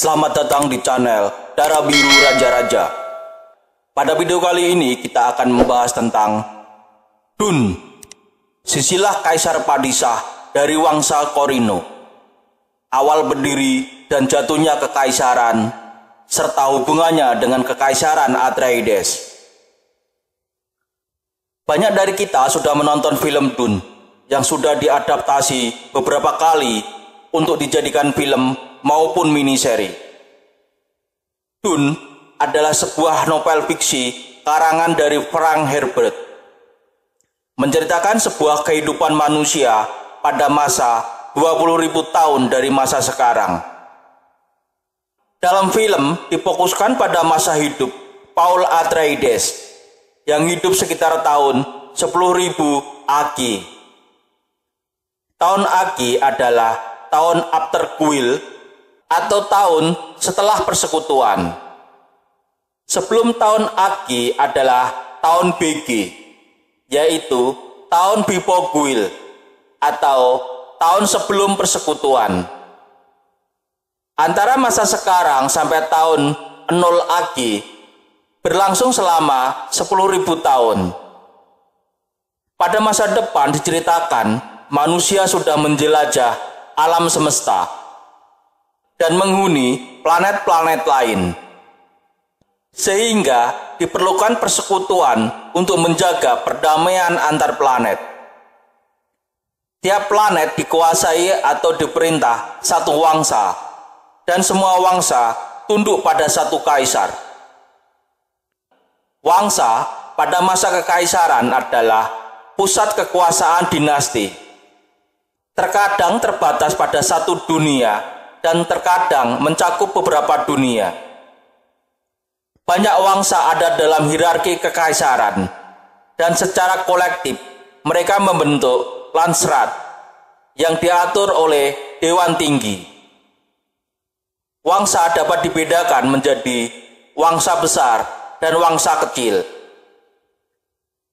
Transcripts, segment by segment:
Selamat datang di channel Darah Biru Raja-Raja. Pada video kali ini kita akan membahas tentang Dun, silsilah Kaisar Padishah dari Wangsa Korino, awal berdiri dan jatuhnya kekaisaran, serta hubungannya dengan kekaisaran Atreides. Banyak dari kita sudah menonton film Dun yang sudah diadaptasi beberapa kali untuk dijadikan film maupun miniseri. Dun adalah sebuah novel fiksi karangan dari Frank Herbert, menceritakan sebuah kehidupan manusia pada masa 20.000 tahun dari masa sekarang. Dalam film difokuskan pada masa hidup Paul Atreides yang hidup sekitar tahun 10.000 AQ. Tahun AQ adalah tahun after Kuil atau tahun setelah persekutuan. Sebelum tahun AQ adalah tahun BG, yaitu tahun before Kuil atau tahun sebelum persekutuan. Antara masa sekarang sampai tahun 0 AQ berlangsung selama 10.000 tahun. Pada masa depan diceritakan manusia sudah menjelajah alam semesta dan menghuni planet-planet lain, sehingga diperlukan persekutuan untuk menjaga perdamaian antar planet. Tiap planet dikuasai atau diperintah satu wangsa, dan semua wangsa tunduk pada satu kaisar. Wangsa pada masa kekaisaran adalah pusat kekuasaan dinasti. Terkadang terbatas pada satu dunia dan terkadang mencakup beberapa dunia. Banyak wangsa ada dalam hierarki kekaisaran dan secara kolektif mereka membentuk Landsraad yang diatur oleh Dewan Tinggi. Wangsa dapat dibedakan menjadi wangsa besar dan wangsa kecil.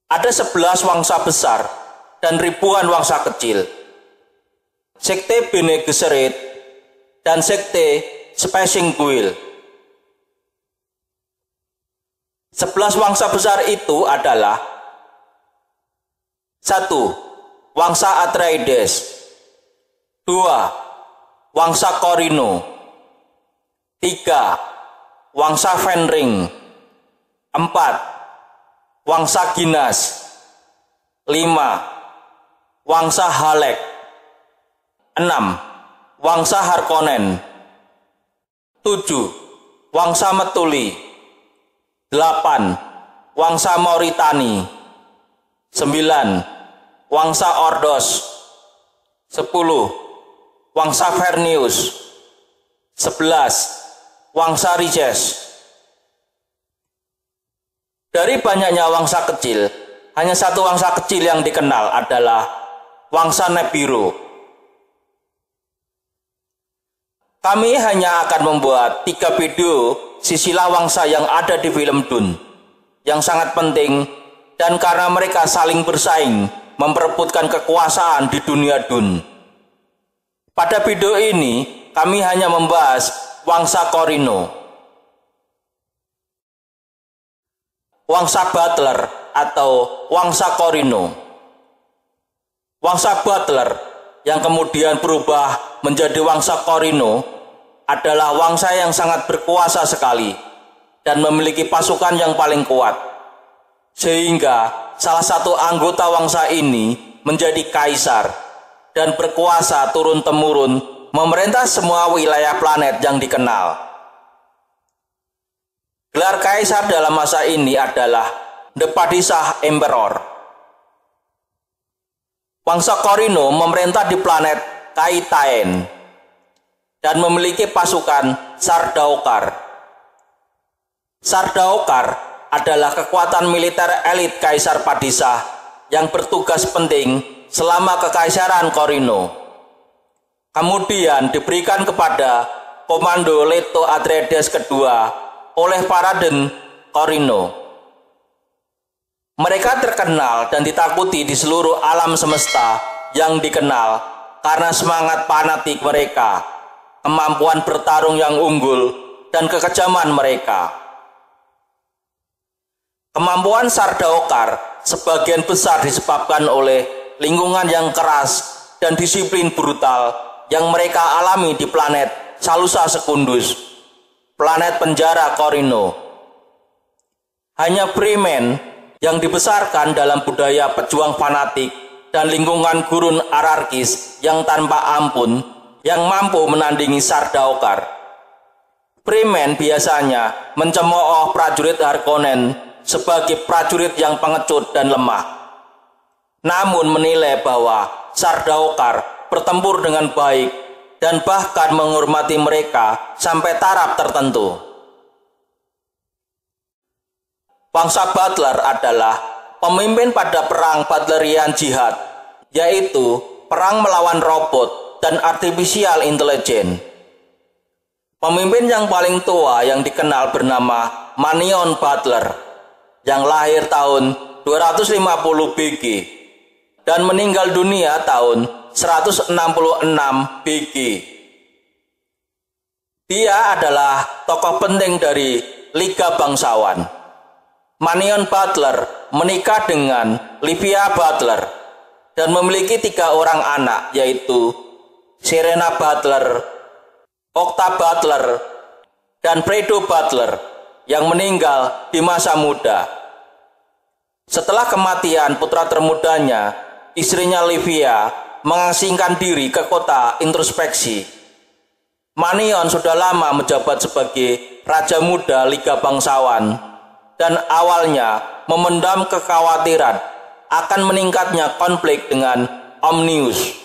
Ada 11 wangsa besar dan ribuan wangsa kecil. Sekte Bene Gesserit dan Sekte Spacing Kuil. 11 wangsa besar itu adalah 1. Wangsa Atreides, 2. Wangsa Korino, 3. Wangsa Fenring, 4. Wangsa Ginas, 5. Wangsa Halek, 6. Wangsa Harkonnen, 7. Wangsa Metuli, 8. Wangsa Mauritani, 9. Wangsa Ordos, 10. Wangsa Vernius, 11. Wangsa Riches. Dari banyaknya wangsa kecil, hanya satu wangsa kecil yang dikenal adalah Wangsa Nibiru. Kami hanya akan membuat 3 video silsilah wangsa yang ada di film Dun, yang sangat penting dan karena mereka saling bersaing memperebutkan kekuasaan di dunia Dun. Pada video ini, kami hanya membahas Wangsa Korino. Wangsa Butler atau Wangsa Korino. Wangsa Butler yang kemudian berubah menjadi Wangsa Korino adalah wangsa yang sangat berkuasa sekali dan memiliki pasukan yang paling kuat, sehingga salah satu anggota wangsa ini menjadi kaisar dan berkuasa turun-temurun memerintah semua wilayah planet yang dikenal. Gelar kaisar dalam masa ini adalah The Padishah Emperor. Wangsa Korino memerintah di planet Kaitain dan memiliki pasukan Sardaukar. Sardaukar adalah kekuatan militer elit Kaisar Padishah yang bertugas penting selama kekaisaran Korino. Kemudian diberikan kepada Komando Leto Atreides kedua oleh Paraden Korino. Mereka terkenal dan ditakuti di seluruh alam semesta yang dikenal karena semangat fanatik mereka kemampuan bertarung yang unggul, dan kekejaman mereka. Kemampuan Sardaukar sebagian besar disebabkan oleh lingkungan yang keras dan disiplin brutal yang mereka alami di planet Salusa Secundus, planet penjara Corino. Hanya Freeman yang dibesarkan dalam budaya pejuang fanatik dan lingkungan gurun anarkis yang tanpa ampun yang mampu menandingi Sardaukar. Freeman biasanya mencemooh prajurit Harkonnen sebagai prajurit yang pengecut dan lemah, namun menilai bahwa Sardaukar bertempur dengan baik dan bahkan menghormati mereka sampai taraf tertentu. Bangsa Butler adalah pemimpin pada perang Butlerian Jihad, yaitu perang melawan robot dan artificial intelligence. Pemimpin yang paling tua yang dikenal bernama Manion Butler, yang lahir tahun 250 BG dan meninggal dunia tahun 166 BG. Dia adalah tokoh penting dari Liga Bangsawan. Manion Butler menikah dengan Livia Butler dan memiliki 3 orang anak, yaitu Serena Butler, Octa Butler, dan Fredo Butler yang meninggal di masa muda. Setelah kematian putra termudanya, istrinya Livia mengasingkan diri ke kota introspeksi. Manion sudah lama menjabat sebagai Raja Muda Liga Bangsawan dan awalnya memendam kekhawatiran akan meningkatnya konflik dengan Omnius.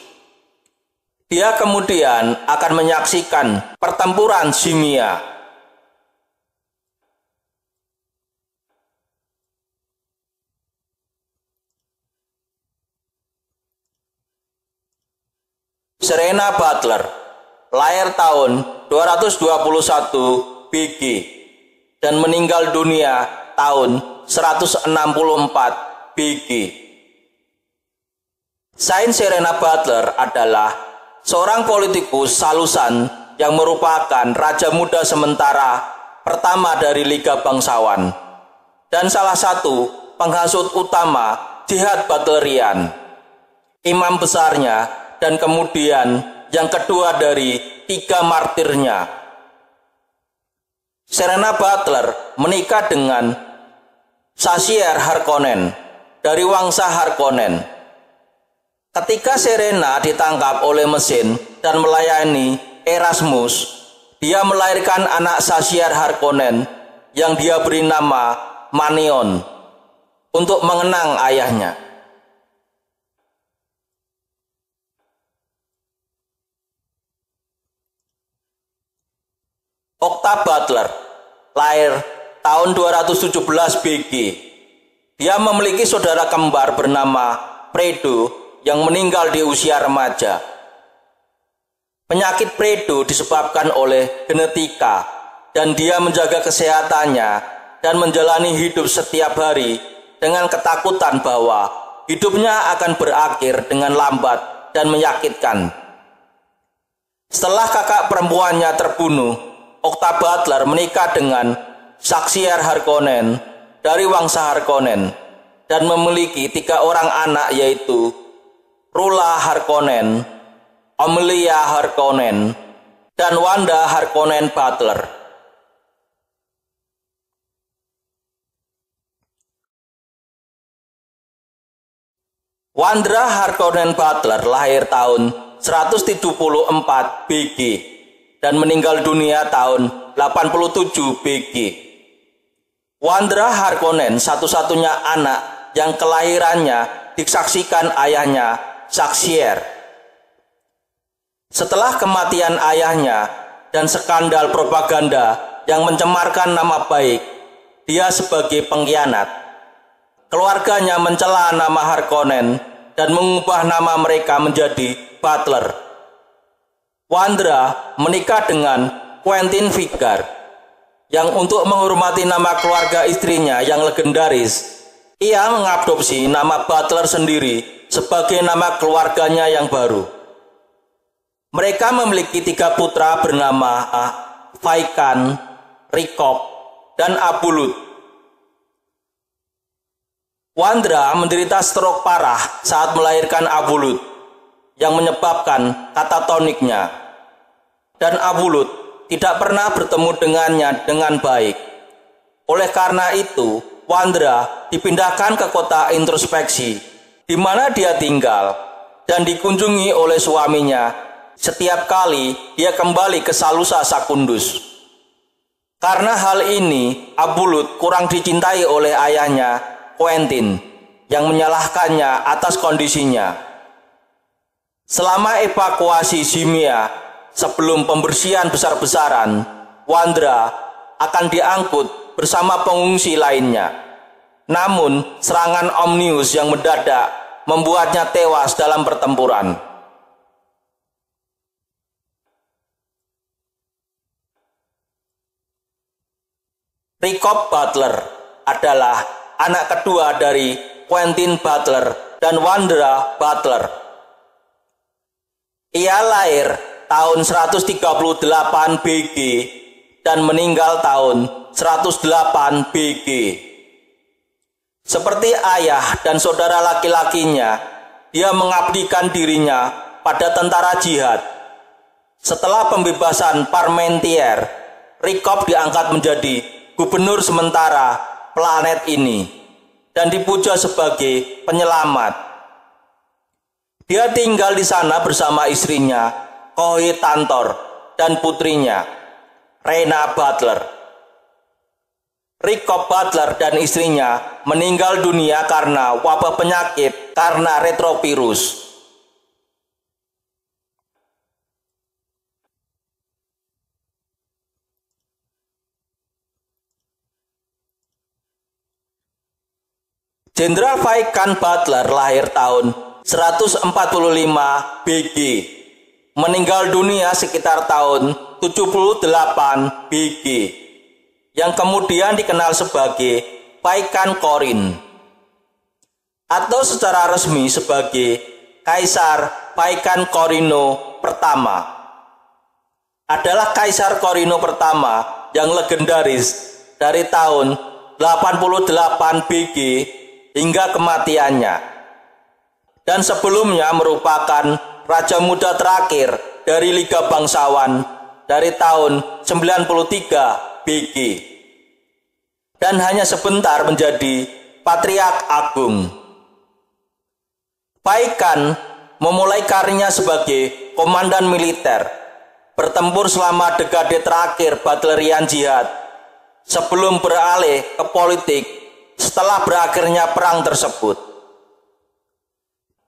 Dia kemudian akan menyaksikan pertempuran Simia. Serena Butler lahir tahun 221 BG dan meninggal dunia tahun 164 BG. Saint Serena Butler adalah seorang politikus Salusan yang merupakan Raja Muda sementara pertama dari Liga Bangsawan dan salah satu penghasut utama jihad Butlerian, imam besarnya, dan kemudian yang kedua dari 3 martirnya. Serena Butler menikah dengan Sasier Harkonnen dari Wangsa Harkonnen. Ketika Serena ditangkap oleh mesin dan melayani Erasmus, dia melahirkan anak Sasier Harkonnen yang dia beri nama Manion untuk mengenang ayahnya. Octa Butler lahir tahun 217 BG. Dia memiliki saudara kembar bernama Fredo yang meninggal di usia remaja. Penyakit Fredo disebabkan oleh genetika dan dia menjaga kesehatannya dan menjalani hidup setiap hari dengan ketakutan bahwa hidupnya akan berakhir dengan lambat dan menyakitkan. Setelah kakak perempuannya terbunuh, Octa Butler menikah dengan Sasier Harkonnen dari Wangsa Harkonnen dan memiliki 3 orang anak, yaitu Rula Harkonnen, Amelia Harkonnen, dan Wanda Harkonnen Butler. Wanda Harkonnen Butler lahir tahun 174 BG dan meninggal dunia tahun 87 BG. Wanda Harkonnen satu-satunya anak yang kelahirannya disaksikan ayahnya, Sasier. Setelah kematian ayahnya dan skandal propaganda yang mencemarkan nama baik dia sebagai pengkhianat, keluarganya mencela nama Harkonnen dan mengubah nama mereka menjadi Butler. Wanda menikah dengan Quentin Vigar yang untuk menghormati nama keluarga istrinya yang legendaris, ia mengadopsi nama Butler sendiri sebagai nama keluarganya yang baru. Mereka memiliki 3 putra bernama Phaekan, Rikop, dan Abulut. Wandra menderita stroke parah saat melahirkan Abulut yang menyebabkan katatoniknya, dan Abulut tidak pernah bertemu dengannya dengan baik. Oleh karena itu, Wandra dipindahkan ke kota introspeksi di mana dia tinggal dan dikunjungi oleh suaminya setiap kali dia kembali ke Salusa Sakundus. Karena hal ini, Abulut kurang dicintai oleh ayahnya, Quentin, yang menyalahkannya atas kondisinya. Selama evakuasi Zimia sebelum pembersihan besar-besaran, Wandra akan diangkut bersama pengungsi lainnya. Namun, serangan Omnius yang mendadak membuatnya tewas dalam pertempuran. Rikop Butler adalah anak kedua dari Quentin Butler dan Wandra Butler. Ia lahir tahun 138 BG dan meninggal tahun 108 BG. Seperti ayah dan saudara laki-lakinya, dia mengabdikan dirinya pada tentara jihad. Setelah pembebasan Parmentier, Rikop diangkat menjadi gubernur sementara planet ini dan dipuja sebagai penyelamat. Dia tinggal di sana bersama istrinya, Kohe Tantor, dan putrinya, Rena Butler. Rikop Butler dan istrinya meninggal dunia karena wabah penyakit karena retrovirus. Jenderal Phaekan Butler lahir tahun 145 BG, meninggal dunia sekitar tahun 78 BG, yang kemudian dikenal sebagai Phaekan Korin, atau secara resmi sebagai Kaisar Phaekan Korino pertama. Adalah Kaisar Korino pertama yang legendaris dari tahun 88 BG hingga kematiannya, dan sebelumnya merupakan raja muda terakhir dari Liga Bangsawan dari tahun 93 BG, dan hanya sebentar menjadi Patriark Agung. Phaekan memulai karirnya sebagai komandan militer, bertempur selama dekade terakhir Butlerian Jihad, sebelum beralih ke politik setelah berakhirnya perang tersebut.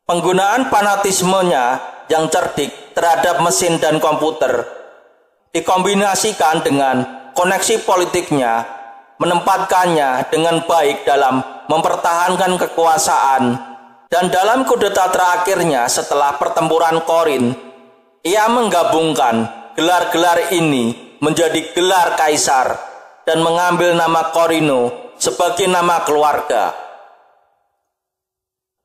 Penggunaan fanatismenya yang cerdik terhadap mesin dan komputer dikombinasikan dengan koneksi politiknya, menempatkannya dengan baik dalam mempertahankan kekuasaan, dan dalam kudeta terakhirnya setelah pertempuran Korin, ia menggabungkan gelar-gelar ini menjadi gelar kaisar dan mengambil nama Korino sebagai nama keluarga.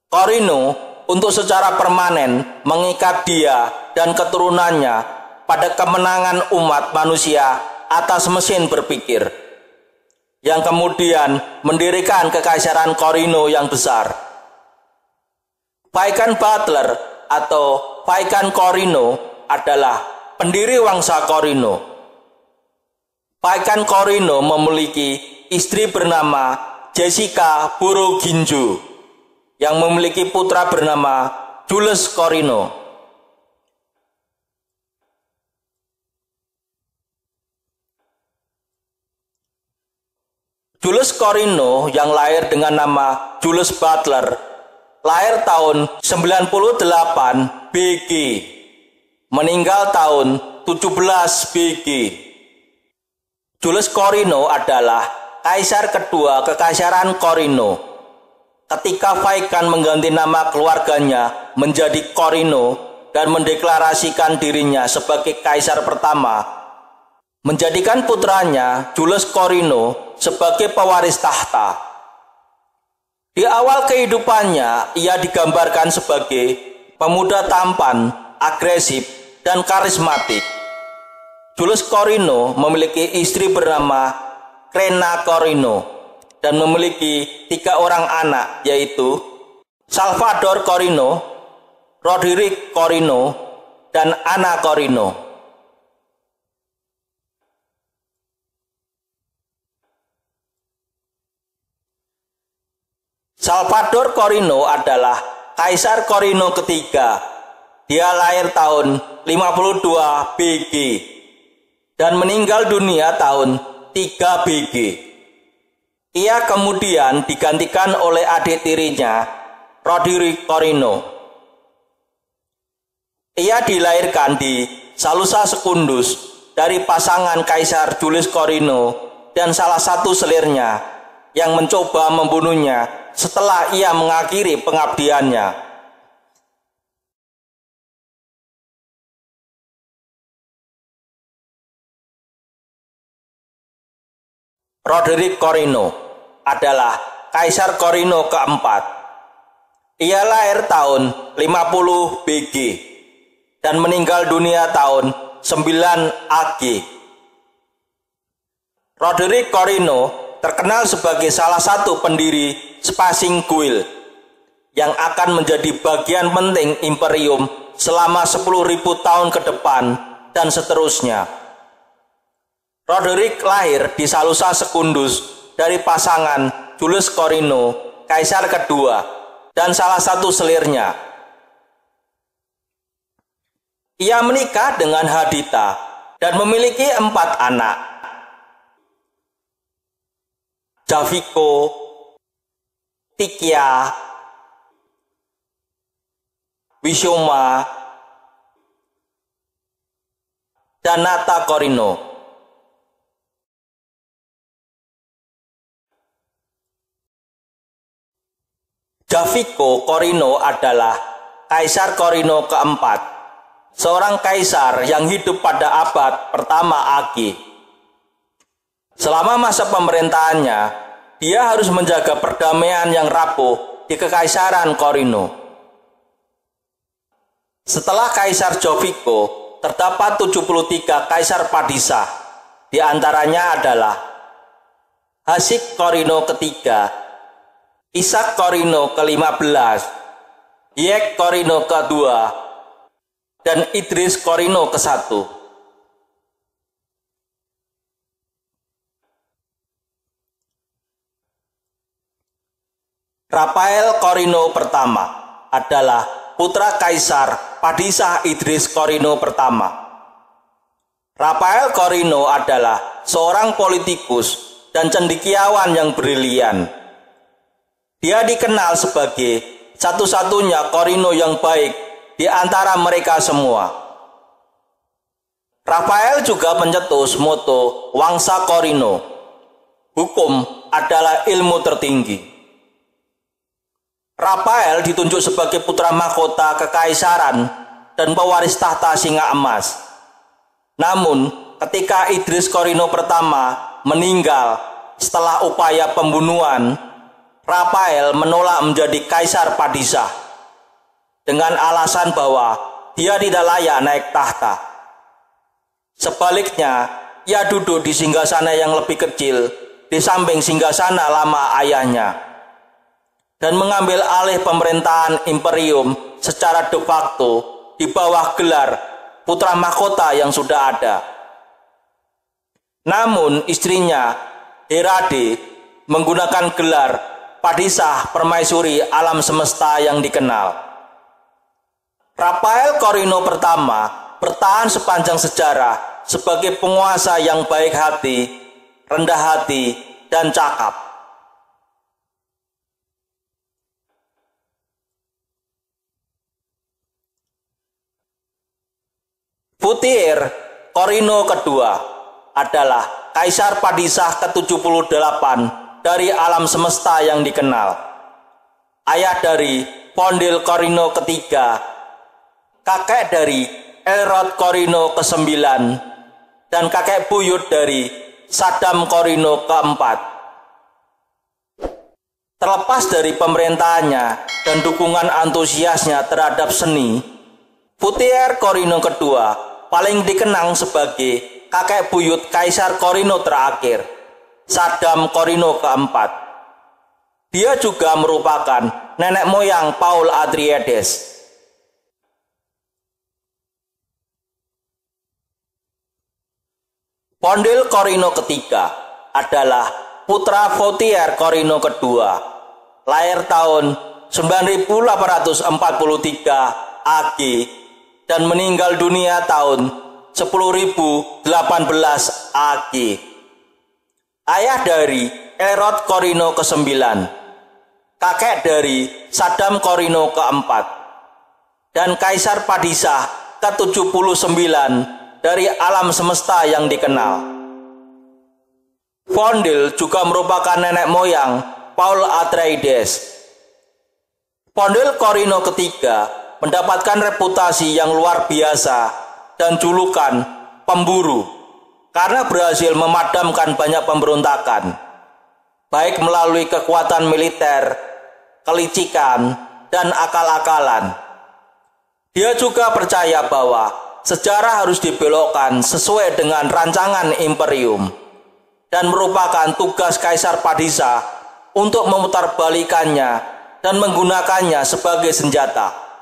Korino untuk secara permanen mengikat dia dan keturunannya pada kemenangan umat manusia atas mesin berpikir, yang kemudian mendirikan kekaisaran Korino yang besar. Phaekan Butler atau Phaekan Korino adalah pendiri Wangsa Korino. Phaekan Korino memiliki istri bernama Jessica Boroginjo yang memiliki putra bernama Jules Korino. Jules Korino yang lahir dengan nama Jules Butler lahir tahun 98 BG, meninggal tahun 17 BG. Jules Korino adalah kaisar kedua Kekaisaran Korino. Ketika Phaekan mengganti nama keluarganya menjadi Korino dan mendeklarasikan dirinya sebagai kaisar pertama, menjadikan putranya Jules Korino sebagai pewaris tahta. Di awal kehidupannya, ia digambarkan sebagai pemuda tampan, agresif, dan karismatik. Julius Corino memiliki istri bernama Rena Corino dan memiliki 3 orang anak, yaitu Salvador Corino, Roderick Corino, dan Ana Corino. Salvador Corino adalah Kaisar Corino ketiga. Dia lahir tahun 52 BG dan meninggal dunia tahun 3 BG. Ia kemudian digantikan oleh adik tirinya, Roderick Corino. Ia dilahirkan di Salusa Secundus dari pasangan Kaisar Julius Corino dan salah satu selirnya yang mencoba membunuhnya setelah ia mengakhiri pengabdiannya. Roderick Corino adalah Kaisar Corino keempat. Ia lahir tahun 50 BG dan meninggal dunia tahun 9 AG. Roderick Corino terkenal sebagai salah satu pendiri Spacing Guild yang akan menjadi bagian penting imperium selama 10.000 tahun ke depan dan seterusnya. Roderick lahir di Salusa Secundus dari pasangan Julius Corino, Kaisar kedua, dan salah satu selirnya. Ia menikah dengan Hadita dan memiliki 4 anak. Javico, Tikia, Wisoma, dan Nata Corino. Javico Corino adalah Kaisar Corino keempat, seorang kaisar yang hidup pada abad pertama AG. Selama masa pemerintahannya, dia harus menjaga perdamaian yang rapuh di Kekaisaran Corino. Setelah Kaisar Jovico, terdapat 73 Kaisar Padishah. Di antaranya adalah Hasik Corino ketiga, Ishak Corino ke-15, Yek Corino kedua, dan Idris Corino ke-1. Rafael Corino pertama adalah putra Kaisar Padishah Idris Corino pertama. Rafael Corino adalah seorang politikus dan cendekiawan yang brilian. Dia dikenal sebagai satu-satunya Corino yang baik di antara mereka semua. Rafael juga mencetus moto Wangsa Corino, hukum adalah ilmu tertinggi. Rafael ditunjuk sebagai putra mahkota kekaisaran dan pewaris tahta singa emas. Namun, ketika Idris Corino pertama meninggal setelah upaya pembunuhan, Rafael menolak menjadi kaisar Padishah dengan alasan bahwa dia tidak layak naik tahta. Sebaliknya, ia duduk di singgasana yang lebih kecil di samping singgasana lama ayahnya dan mengambil alih pemerintahan imperium secara de facto di bawah gelar putra mahkota yang sudah ada. Namun istrinya Herade menggunakan gelar Padishah Permaisuri alam semesta yang dikenal. Rafael Corino pertama bertahan sepanjang sejarah sebagai penguasa yang baik hati, rendah hati, dan cakap. Putier Corino kedua adalah Kaisar Padishah ke-78 dari alam semesta yang dikenal. Ayah dari Pondil Corino ketiga, kakek dari Elrod Corino ke-9, dan kakek buyut dari Saddam Corino keempat. Terlepas dari pemerintahannya dan dukungan antusiasnya terhadap seni, Putier Korino kedua paling dikenang sebagai kakek buyut Kaisar Korino terakhir, Saddam Korino keempat. Dia juga merupakan nenek moyang Paul Atreides. Pondil Korino ketiga adalah putra Putier Korino kedua, lahir tahun 9843 AG dan meninggal dunia tahun 10.018 AG. Ayah dari Elrod Korino ke-9, kakek dari Saddam Korino keempat, dan Kaisar Padishah ke-79 dari alam semesta yang dikenal. Pondil juga merupakan nenek moyang Paul Atreides. Pondil Korino ketiga mendapatkan reputasi yang luar biasa dan julukan pemburu karena berhasil memadamkan banyak pemberontakan, baik melalui kekuatan militer, kelicikan, dan akal-akalan. Dia juga percaya bahwa sejarah harus dibelokkan sesuai dengan rancangan imperium dan merupakan tugas Kaisar Padishah untuk memutarbalikannya dan menggunakannya sebagai senjata.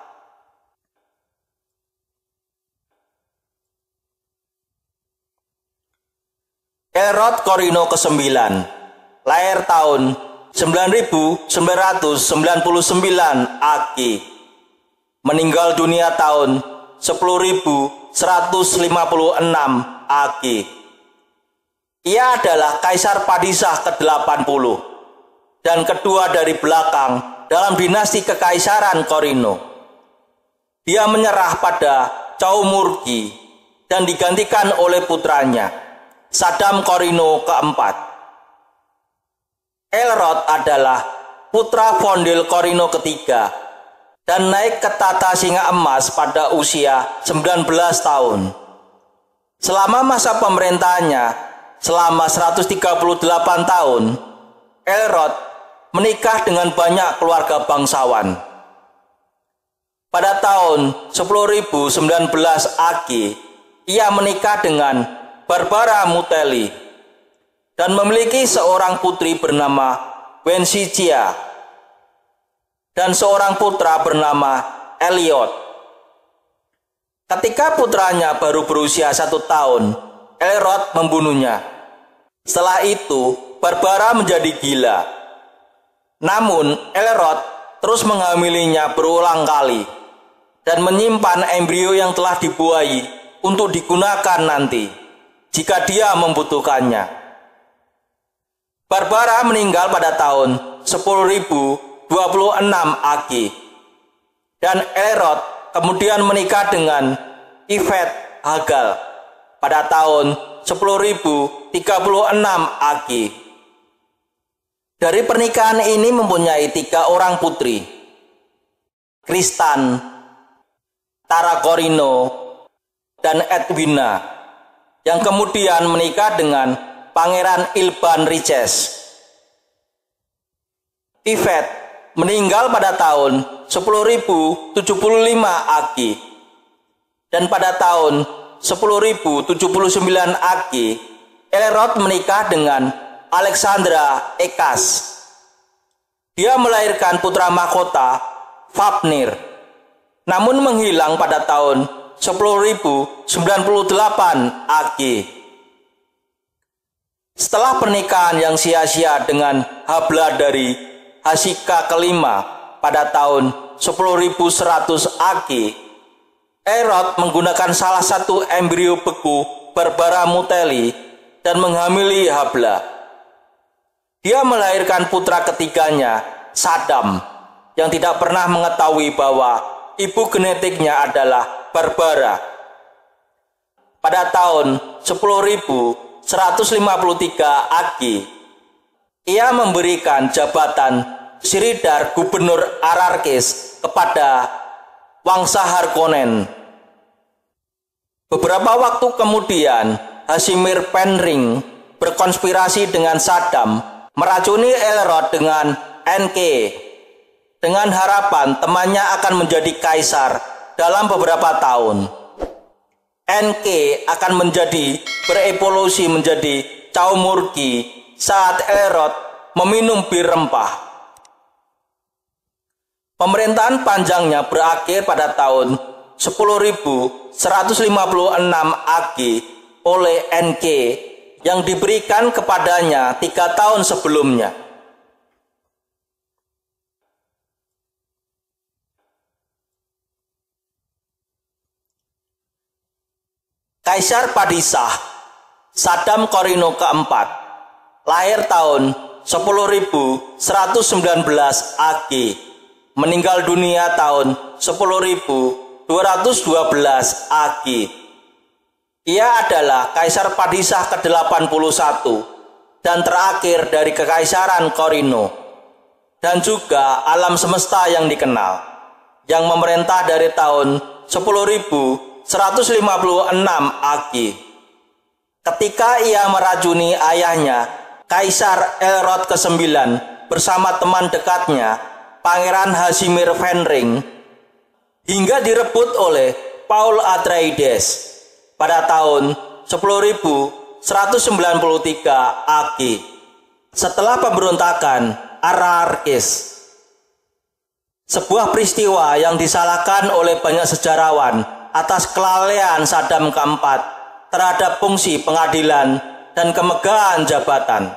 Elrod Korino ke-9, lahir tahun 9999 AG, meninggal dunia tahun 10.156 AG. Ia adalah Kaisar Padishah ke-80 dan kedua dari belakang dalam dinasti Kekaisaran Korino. Dia menyerah pada Caumurgi dan digantikan oleh putranya, Saddam Korino keempat. Elrod adalah putra Pondil Korino ketiga dan naik ke tata singa emas pada usia 19 tahun. Selama masa pemerintahannya, selama 138 tahun, Elrod menikah dengan banyak keluarga bangsawan. Pada tahun 10.019 AG, ia menikah dengan Barbara Mutelli dan memiliki seorang putri bernama Wensicia dan seorang putra bernama Elliot. Ketika putranya baru berusia 1 tahun, Elrod membunuhnya. Setelah itu, Barbara menjadi gila. Namun, Elrod terus menghamilinya berulang kali dan menyimpan embrio yang telah dibuahi untuk digunakan nanti jika dia membutuhkannya. Barbara meninggal pada tahun 10.026 AG dan Elrod kemudian menikah dengan Yvette Hagal pada tahun 10.036 AG. Dari pernikahan ini mempunyai 3 orang putri, Kristan, Tara Korino, dan Edwina, yang kemudian menikah dengan Pangeran Ilban Riches. Yvette meninggal pada tahun 10.075 AG dan pada tahun 10.079 AG Elrod menikah dengan Alexandra Ekas. Dia melahirkan putra mahkota Fafnir, namun menghilang pada tahun 10.098 AG. Setelah pernikahan yang sia-sia dengan Habla dari Hasika kelima pada tahun 10.100 AG, Elrod menggunakan salah satu embrio beku Barbara Mutelli dan menghamili Habla. Dia melahirkan putra ketiganya, Saddam, yang tidak pernah mengetahui bahwa ibu genetiknya adalah Barbara. Pada tahun 10.153 AG, ia memberikan jabatan Siridar Gubernur Ararkis kepada Wangsa Harkonnen. Beberapa waktu kemudian, Hasimir Penring berkonspirasi dengan Saddam meracuni Elrod dengan Enke dengan harapan temannya akan menjadi kaisar dalam beberapa tahun. Enki akan berevolusi menjadi Caumurki saat Elrod meminum bir rempah. Pemerintahan panjangnya berakhir pada tahun 10.156 AG oleh Enki yang diberikan kepadanya 3 tahun sebelumnya. Kaisar Padishah Saddam Korino keempat lahir tahun 10.119 AG, meninggal dunia tahun 10.212 AG. Ia adalah Kaisar Padishah ke-81 dan terakhir dari Kekaisaran Korino, dan juga alam semesta yang dikenal, yang memerintah dari tahun 10.156 AG. Ketika ia meracuni ayahnya, Kaisar Elrod ke-9 bersama teman dekatnya, Pangeran Hasimir Fenring, hingga direbut oleh Paul Atreides pada tahun 10.193 AG. Setelah pemberontakan Arrakis, sebuah peristiwa yang disalahkan oleh banyak sejarawan atas kelalaian Saddam keempat terhadap fungsi pengadilan dan kemegahan jabatan.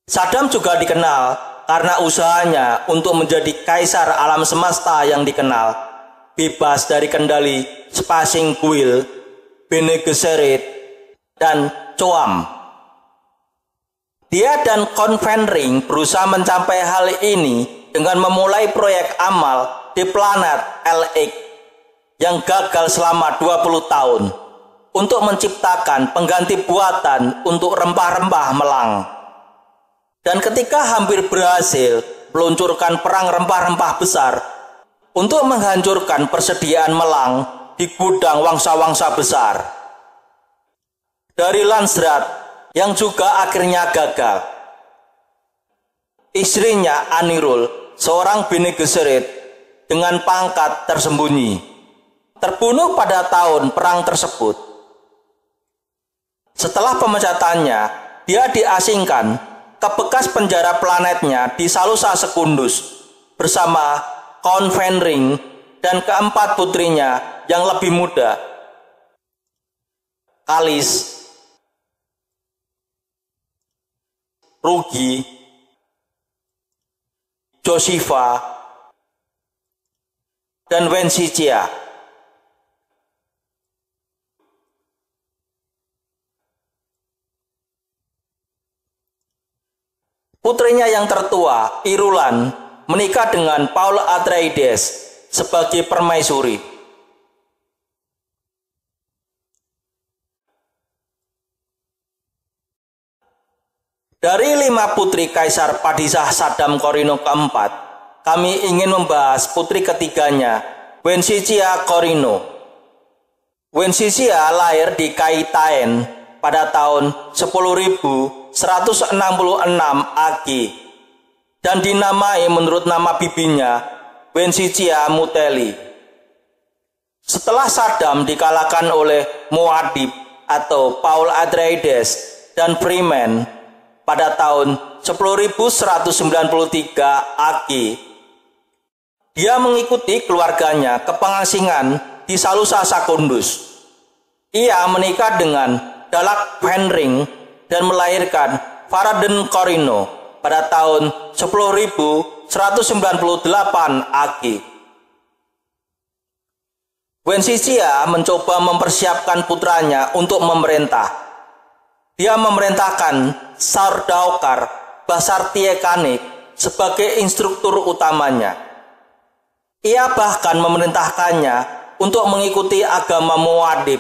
Saddam juga dikenal karena usahanya untuk menjadi kaisar alam semesta yang dikenal, bebas dari kendali Spacing Kuil, Bene Gesserit, dan Coam. Dia dan Fenring berusaha mencapai hal ini dengan memulai proyek amal di planet LX yang gagal selama 20 tahun untuk menciptakan pengganti buatan untuk rempah-rempah Melang. Dan ketika hampir berhasil meluncurkan perang rempah-rempah besar untuk menghancurkan persediaan Melang di gudang wangsa-wangsa besar dari Landsraad yang juga akhirnya gagal, istrinya Anirul, seorang Bene Gesserit dengan pangkat tersembunyi, terbunuh pada tahun perang tersebut. Setelah pemecatannya, dia diasingkan ke bekas penjara planetnya di Salusa Secundus bersama Fenring dan keempat putrinya yang lebih muda, Kalis, Rugi, Josifa, dan Wensicia. Putrinya yang tertua, Irulan, menikah dengan Paul Atreides sebagai permaisuri. Dari 5 putri Kaisar Padishah Saddam Korino keempat, kami ingin membahas putri ketiganya, Wensicia Korino. Wensicia lahir di Kaitaen pada tahun 10.166 AG dan dinamai menurut nama bibinya, Wensicia Muteli. Setelah Saddam dikalahkan oleh Muad'Dib atau Paul Atreides dan Freeman pada tahun 10.193 AG, dia mengikuti keluarganya ke pengasingan di Salusa Secundus. Ia menikah dengan Dalak Fenring dan melahirkan Faraden Korino pada tahun 10.198 AG. Wensicia mencoba mempersiapkan putranya untuk memerintah. Dia memerintahkan Sardaukar Basar Tiekanik sebagai instruktur utamanya. Ia bahkan memerintahkannya untuk mengikuti agama Muad'Dib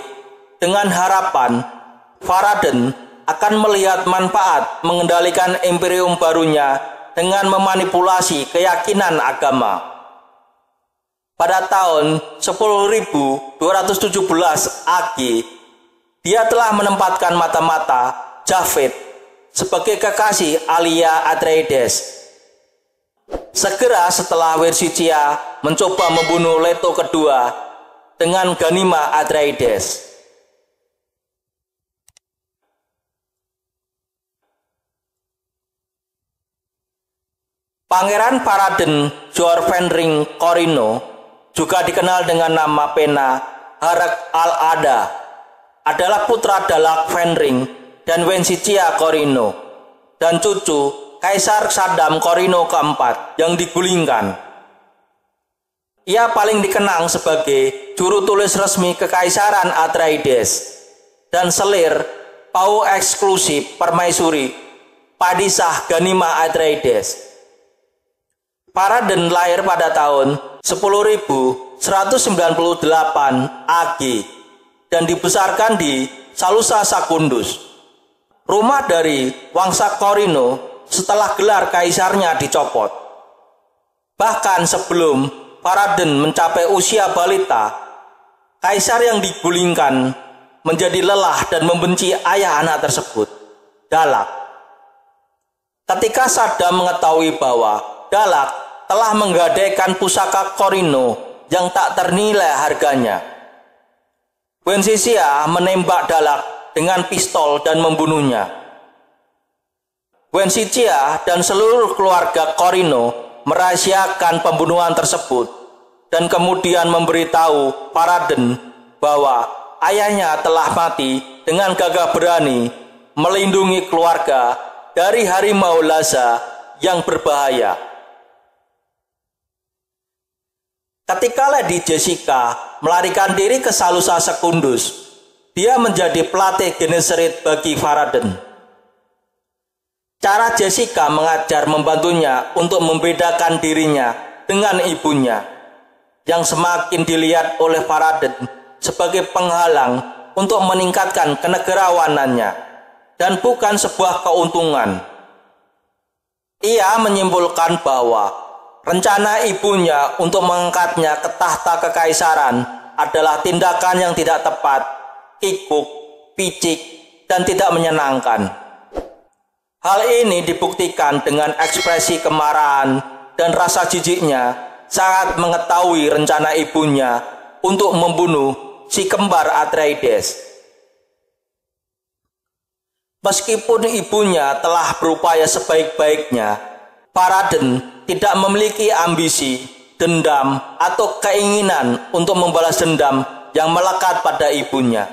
dengan harapan Faraden akan melihat manfaat mengendalikan imperium barunya dengan memanipulasi keyakinan agama. Pada tahun 10.217 AG, dia telah menempatkan mata-mata Javed sebagai kekasih Alia Atreides. Segera setelah Wersicea mencoba membunuh Leto kedua dengan Ghanima Atreides. Pangeran Paraden Jorvenring Corino, juga dikenal dengan nama pena Harak al-Ada, adalah putra Dalak Fenring dan Wencicea Corino, dan cucu Kaisar Saddam Corino keempat yang digulingkan. Ia paling dikenang sebagai juru tulis resmi Kekaisaran Atreides dan selir Pau eksklusif permaisuri Padisah Ghanima Atreides. Paraden lahir pada tahun 10.198 AG dan dibesarkan di Salusa Secundus, rumah dari Wangsa Corino setelah gelar kaisarnya dicopot. Bahkan sebelum Paraden mencapai usia balita, kaisar yang digulingkan menjadi lelah dan membenci ayah anak tersebut, Dalak. Ketika Saddam mengetahui bahwa Dalak telah menggadaikan pusaka Corino yang tak ternilai harganya, Wencicea menembak Dalak dengan pistol dan membunuhnya. Wencicea dan seluruh keluarga Corino merahasiakan pembunuhan tersebut dan kemudian memberitahu Paraden bahwa ayahnya telah mati dengan gagah berani melindungi keluarga dari harimau Lhasa yang berbahaya. Ketika Lady Jessica melarikan diri ke Salusa Secundus, dia menjadi pelatih Gennesaret bagi Paraden. Cara Jessica mengajar membantunya untuk membedakan dirinya dengan ibunya, yang semakin dilihat oleh Paraden sebagai penghalang untuk meningkatkan kenegarawanannya dan bukan sebuah keuntungan. Ia menyimpulkan bahwa rencana ibunya untuk mengangkatnya ke tahta kekaisaran adalah tindakan yang tidak tepat, kikuk, picik, dan tidak menyenangkan. Hal ini dibuktikan dengan ekspresi kemarahan dan rasa jijiknya saat mengetahui rencana ibunya untuk membunuh si kembar Atreides. Meskipun ibunya telah berupaya sebaik-baiknya, Paraden tidak memiliki ambisi, dendam, atau keinginan untuk membalas dendam yang melekat pada ibunya.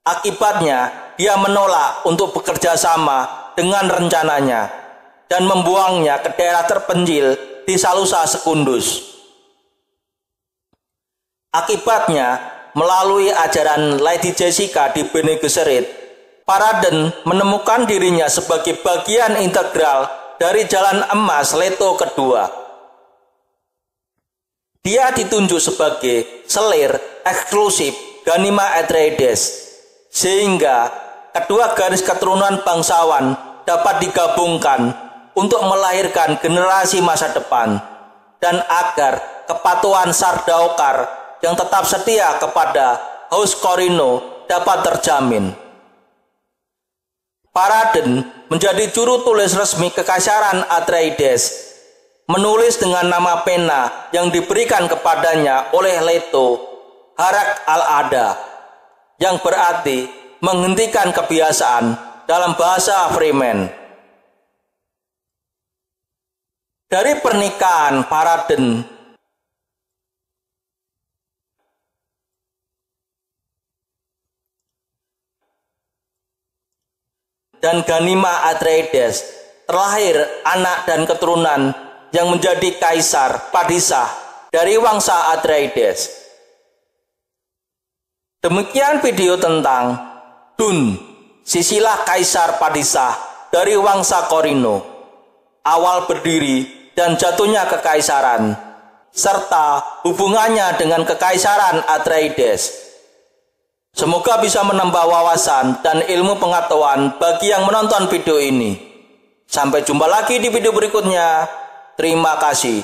Akibatnya, dia menolak untuk bekerja sama dengan rencananya dan membuangnya ke daerah terpencil di Salusa Secundus. Akibatnya, melalui ajaran Lady Jessica di Bene Gesserit, Paraden menemukan dirinya sebagai bagian integral dari Jalan Emas Leto kedua. Dia ditunjuk sebagai selir eksklusif Ghanima Atreides, sehingga kedua garis keturunan bangsawan dapat digabungkan untuk melahirkan generasi masa depan, dan agar kepatuhan Sardaukar yang tetap setia kepada House Corino dapat terjamin. Paraden menjadi juru tulis resmi Kekaisaran Atreides, menulis dengan nama pena yang diberikan kepadanya oleh Leto, Harak al-Ada, yang berarti menghentikan kebiasaan dalam bahasa Fremen. Dari pernikahan Paraden dan Ghanima Atreides terlahir anak dan keturunan yang menjadi kaisar Padisah dari Wangsa Atreides. Demikian video tentang Dun, silsilah kaisar Padisah dari Wangsa Corino, awal berdiri dan jatuhnya kekaisaran, serta hubungannya dengan Kekaisaran Atreides. Semoga bisa menambah wawasan dan ilmu pengetahuan bagi yang menonton video ini. Sampai jumpa lagi di video berikutnya. Terima kasih.